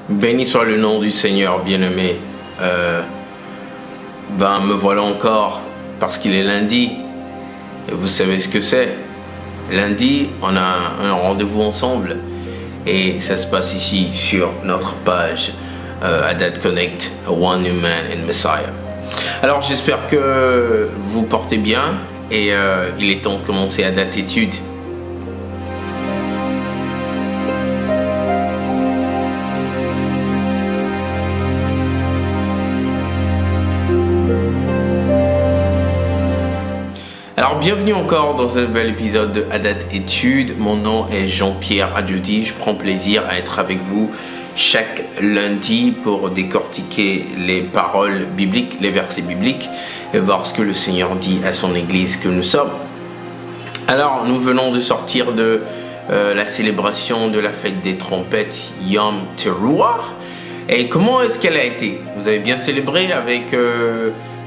Béni soit le nom du Seigneur, bien-aimé. Me voilà encore, parce qu'il est lundi. Et vous savez ce que c'est. Lundi, on a un rendez-vous ensemble. Et ça se passe ici, sur notre page Haddad Connect, One New Man in Messiah. Alors, j'espère que vous portez bien. Et il est temps de commencer Haddad Études. Alors bienvenue encore dans un nouvel épisode de Haddad Études. Mon nom est Jean-Pierre Adjudi. Je prends plaisir à être avec vous chaque lundi pour décortiquer les paroles bibliques, les versets bibliques et voir ce que le Seigneur dit à son Église que nous sommes. Alors nous venons de sortir de la célébration de la fête des trompettes Yom Teruah. Et comment est-ce qu'elle a été? Vous avez bien célébré avec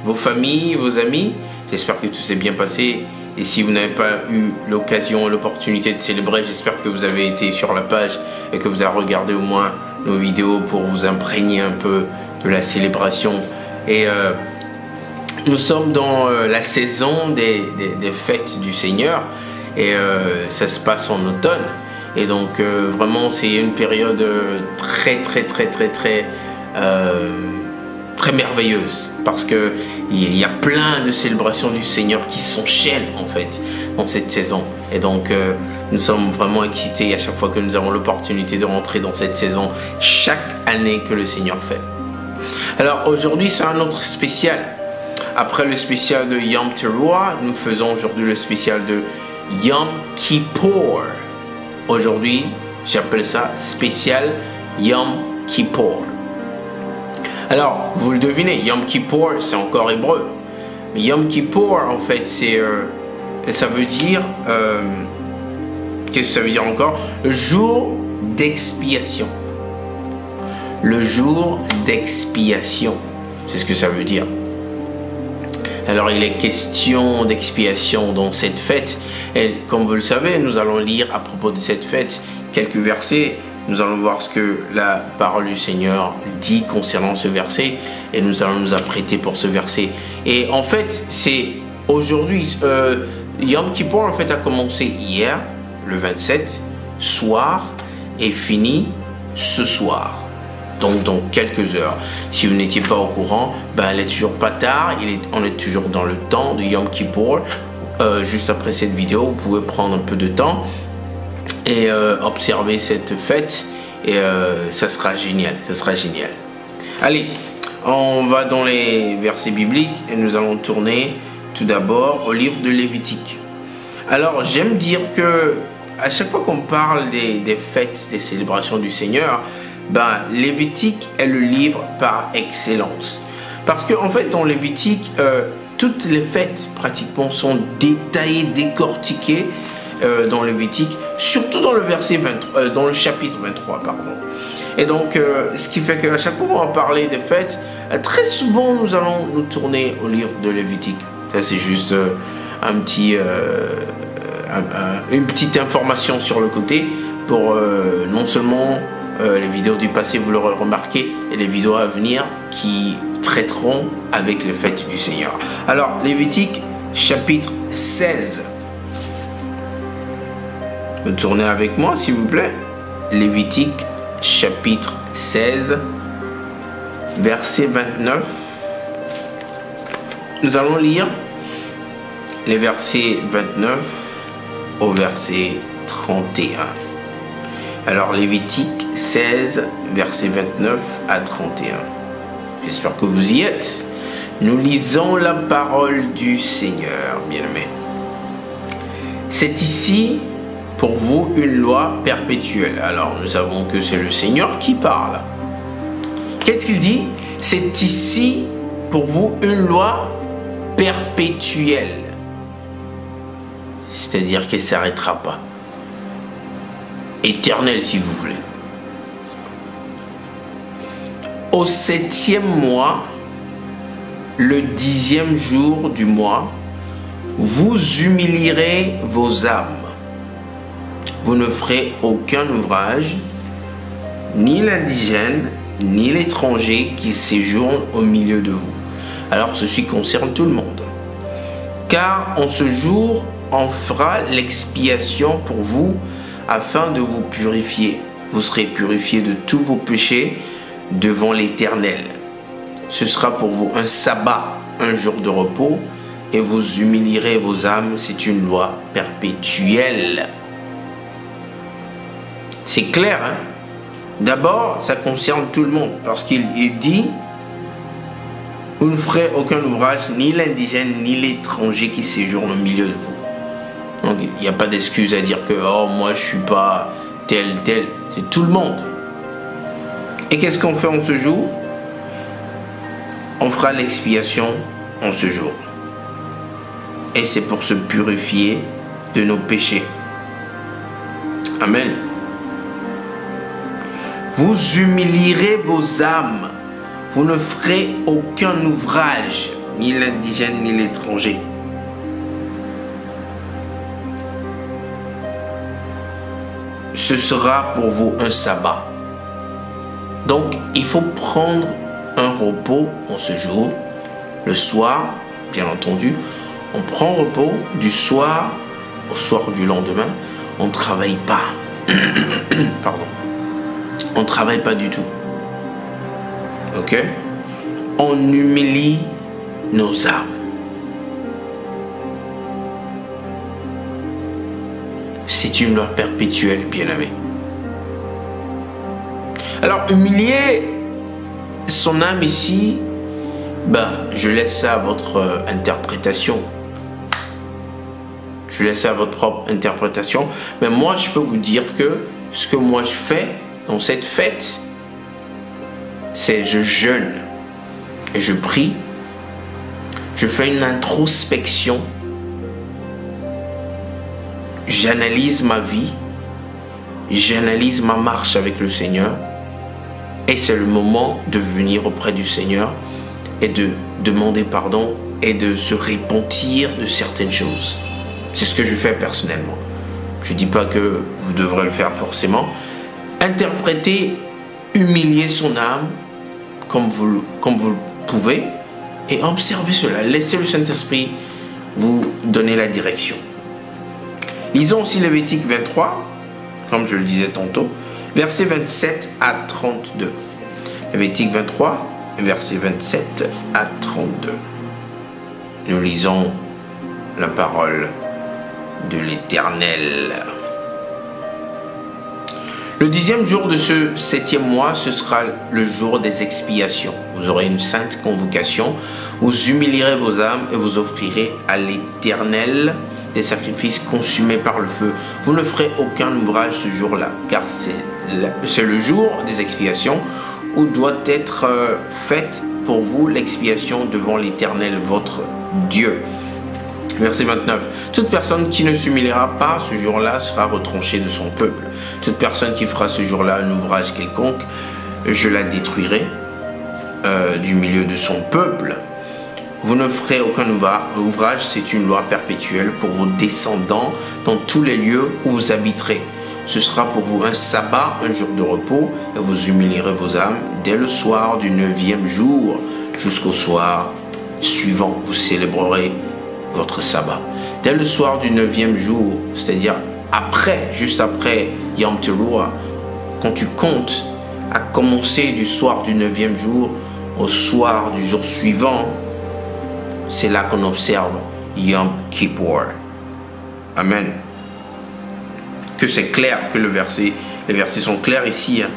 vos familles, vos amis? J'espère que tout s'est bien passé. Et si vous n'avez pas eu l'occasion, l'opportunité de célébrer, j'espère que vous avez été sur la page et que vous avez regardé au moins nos vidéos pour vous imprégner un peu de la célébration. Et nous sommes dans la saison des fêtes du Seigneur. Et ça se passe en automne. Et donc vraiment c'est une période très merveilleuse, parce que il y a plein de célébrations du Seigneur qui s'enchaînent en fait dans cette saison. Et donc nous sommes vraiment excités à chaque fois que nous avons l'opportunité de rentrer dans cette saison, chaque année que le Seigneur fait. Alors aujourd'hui c'est un autre spécial. Après le spécial de Yom Teruah, nous faisons aujourd'hui le spécial de Yom Kippur. Aujourd'hui j'appelle ça spécial Yom Kippur. Alors, vous le devinez, Yom Kippur, c'est encore hébreu. Mais Yom Kippur, en fait, ça veut dire, qu'est-ce que ça veut dire encore? Le jour d'expiation. Le jour d'expiation, c'est ce que ça veut dire. Alors, il est question d'expiation dans cette fête. Et comme vous le savez, nous allons lire à propos de cette fête quelques versets. Nous allons voir ce que la parole du Seigneur dit concernant ce verset et nous allons nous apprêter pour ce verset. Et en fait, c'est aujourd'hui, Yom Kippur en fait a commencé hier, le 27, soir, et fini ce soir. Donc dans quelques heures. Si vous n'étiez pas au courant, elle n'est toujours pas tard, on est toujours dans le temps de Yom Kippur. Juste après cette vidéo, vous pouvez prendre un peu de temps et observer cette fête et ça sera génial, Allez, on va dans les versets bibliques et nous allons tourner tout d'abord au livre de Lévitique. Alors j'aime dire que à chaque fois qu'on parle des fêtes, des célébrations du Seigneur, Lévitique est le livre par excellence, parce que en fait dans Lévitique toutes les fêtes pratiquement sont détaillées, décortiquées dans Lévitique, surtout dans le verset 23, dans le chapitre 23, pardon. Et donc, ce qui fait qu'à chaque fois qu'on va parler des fêtes, très souvent nous allons nous tourner au livre de Lévitique. Ça c'est juste une petite information sur le côté pour non seulement les vidéos du passé, vous l'aurez remarqué, et les vidéos à venir qui traiteront avec les fêtes du Seigneur. Alors, Lévitique chapitre 16. Vous tournez avec moi s'il vous plaît. Lévitique chapitre 16 verset 29. Nous allons lire les versets 29 au verset 31. Alors Lévitique 16 verset 29 à 31. J'espère que vous y êtes. Nous lisons la parole du Seigneur, bien-aimés. C'est ici pour vous une loi perpétuelle. Alors nous savons que c'est le Seigneur qui parle. Qu'est-ce qu'il dit? C'est ici pour vous une loi perpétuelle. C'est-à-dire qu'elle ne s'arrêtera pas. Éternelle si vous voulez. Au 7e mois, le 10e jour du mois, vous humilierez vos âmes. Vous ne ferez aucun ouvrage ni l'indigène, ni l'étranger qui séjourne au milieu de vous. Alors ceci concerne tout le monde. Car en ce jour, on fera l'expiation pour vous afin de vous purifier. Vous serez purifiés de tous vos péchés devant l'Éternel. Ce sera pour vous un sabbat, un jour de repos, et vous humilierez vos âmes. C'est une loi perpétuelle. C'est clair, hein? D'abord, ça concerne tout le monde, parce qu'il dit « Vous ne ferez aucun ouvrage, ni l'indigène, ni l'étranger qui séjourne au milieu de vous. » Donc, il n'y a pas d'excuse à dire que « Oh, moi, je ne suis pas tel. » C'est tout le monde. Et qu'est-ce qu'on fait en ce jour? On fera l'expiation en ce jour. Et c'est pour se purifier de nos péchés. Amen. Vous humilierez vos âmes. Vous ne ferez aucun ouvrage, ni l'indigène, ni l'étranger. Ce sera pour vous un sabbat. Donc, il faut prendre un repos en ce jour. Le soir, bien entendu, on prend repos du soir au soir du lendemain. On ne travaille pas. Pardon. On ne travaille pas du tout. Ok? On humilie nos âmes. C'est une loi perpétuelle, bien-aimé. Alors, humilier son âme ici, je laisse ça à votre interprétation. Je laisse ça à votre propre interprétation. Mais moi, je peux vous dire que ce que moi je fais dans cette fête, c'est je jeûne et je prie. Je fais une introspection. J'analyse ma vie. J'analyse ma marche avec le Seigneur. Et c'est le moment de venir auprès du Seigneur et de demander pardon et de se repentir de certaines choses. C'est ce que je fais personnellement. Je ne dis pas que vous devrez le faire forcément. Interprétez, humiliez son âme comme vous le pouvez et observez cela. Laissez le Saint-Esprit vous donner la direction. Lisons aussi Lévitique 23, comme je le disais tantôt, versets 27 à 32. Lévitique 23, versets 27 à 32. Nous lisons la parole de l'Éternel. Le 10e jour de ce 7e mois, ce sera le jour des expiations. Vous aurez une sainte convocation. Vous humilierez vos âmes et vous offrirez à l'Éternel des sacrifices consumés par le feu. Vous ne ferez aucun ouvrage ce jour-là, car c'est le jour des expiations où doit être faite pour vous l'expiation devant l'Éternel, votre Dieu. Verset 29. Toute personne qui ne s'humiliera pas ce jour-là sera retranchée de son peuple. Toute personne qui fera ce jour-là un ouvrage quelconque, je la détruirai du milieu de son peuple. Vous ne ferez aucun ouvrage, c'est une loi perpétuelle pour vos descendants dans tous les lieux où vous habiterez. Ce sera pour vous un sabbat, un jour de repos, et vous humilierez vos âmes dès le soir du 9e jour jusqu'au soir suivant. Vous célébrerez votre sabbat. Dès le soir du 9e jour, c'est-à-dire après, juste après Yom Teruah, quand tu comptes à commencer du soir du 9e jour au soir du jour suivant, c'est là qu'on observe Yom Kippur. Amen. Que c'est clair, que les versets sont clairs ici. Hein.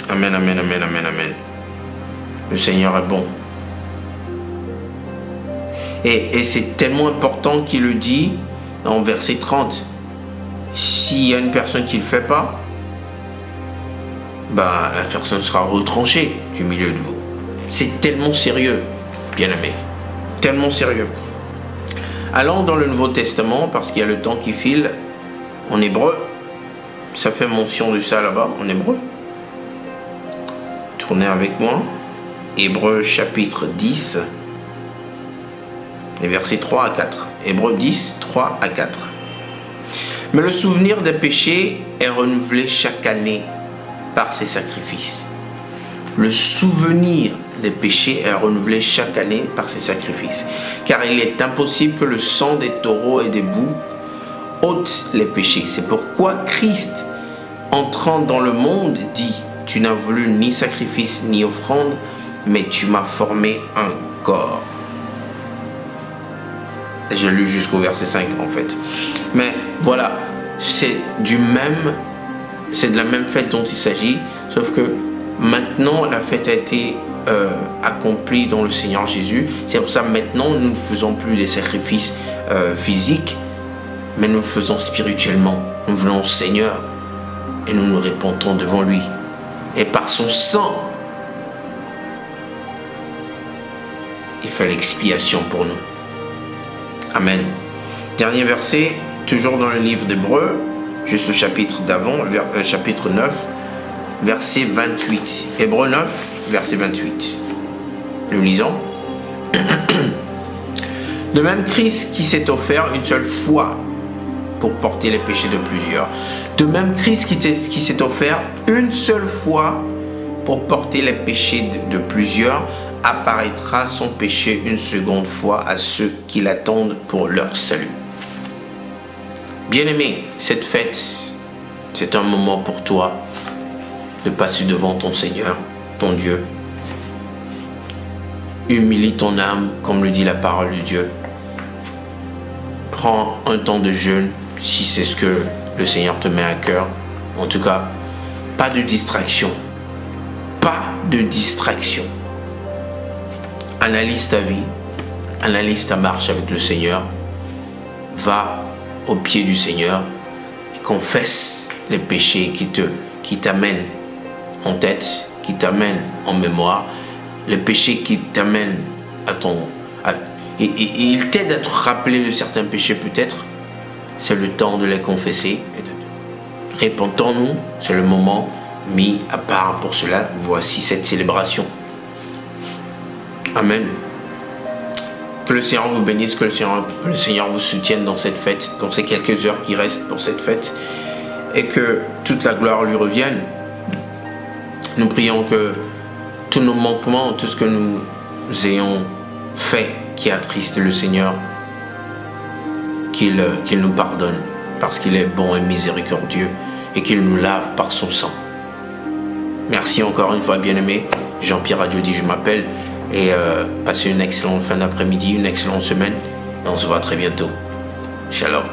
Amen, amen, amen, amen, amen. Le Seigneur est bon. Et c'est tellement important qu'il le dit dans verset 30. S'il y a une personne qui ne le fait pas, la personne sera retranchée du milieu de vous. C'est tellement sérieux, bien-aimé. Tellement sérieux. Allons dans le Nouveau Testament, parce qu'il y a le temps qui file, en hébreu. Ça fait mention de ça là-bas, en hébreu. Tournez avec moi. Hébreu chapitre 10. Les versets 3 à 4. Hébreux 10, 3 à 4. Mais le souvenir des péchés est renouvelé chaque année par ses sacrifices. Le souvenir des péchés est renouvelé chaque année par ses sacrifices. Car il est impossible que le sang des taureaux et des boucs ôte les péchés. C'est pourquoi Christ, entrant dans le monde, dit: tu n'as voulu ni sacrifice ni offrande, mais tu m'as formé un corps. J'ai lu jusqu'au verset 5 en fait. Mais voilà, c'est de la même fête dont il s'agit, sauf que maintenant la fête a été accomplie dans le Seigneur Jésus. C'est pour ça maintenant nous ne faisons plus des sacrifices physiques, mais nous le faisons spirituellement. Nous venons au Seigneur et nous nous répandons devant lui. Et par son sang, il fait l'expiation pour nous. Amen. Dernier verset, toujours dans le livre d'Hébreux, juste le chapitre d'avant, chapitre 9, verset 28. Hébreux 9, verset 28. Nous lisons. De même, Christ qui s'est offert une seule fois pour porter les péchés de plusieurs. De même, Christ qui s'est offert une seule fois pour porter les péchés de plusieurs apparaîtra sans péché une seconde fois à ceux qui l'attendent pour leur salut. Bien-aimé, cette fête, c'est un moment pour toi de passer devant ton Seigneur, ton Dieu. Humilie ton âme, comme le dit la parole de Dieu. Prends un temps de jeûne, si c'est ce que le Seigneur te met à cœur. En tout cas, pas de distraction. Pas de distraction. Analyse ta vie, analyse ta marche avec le Seigneur. Va au pied du Seigneur et confesse les péchés qui t'amènent en tête, qui t'amènent en mémoire, les péchés qui t'amènent et il t'aide à te rappeler de certains péchés peut-être. C'est le temps de les confesser. Répentons-nous, c'est le moment mis à part pour cela. Voici cette célébration. Amen. Que le Seigneur vous bénisse, que le Seigneur vous soutienne dans cette fête, dans ces quelques heures qui restent pour cette fête, et que toute la gloire lui revienne. Nous prions que tous nos manquements, tout ce que nous ayons fait qui attriste le Seigneur, qu'il nous pardonne, parce qu'il est bon et miséricordieux, et qu'il nous lave par son sang. Merci encore une fois, bien-aimé. Jean-Pierre Adiodi, je m'appelle. Et passez une excellente fin d'après-midi, une excellente semaine. Et on se voit très bientôt. Shalom.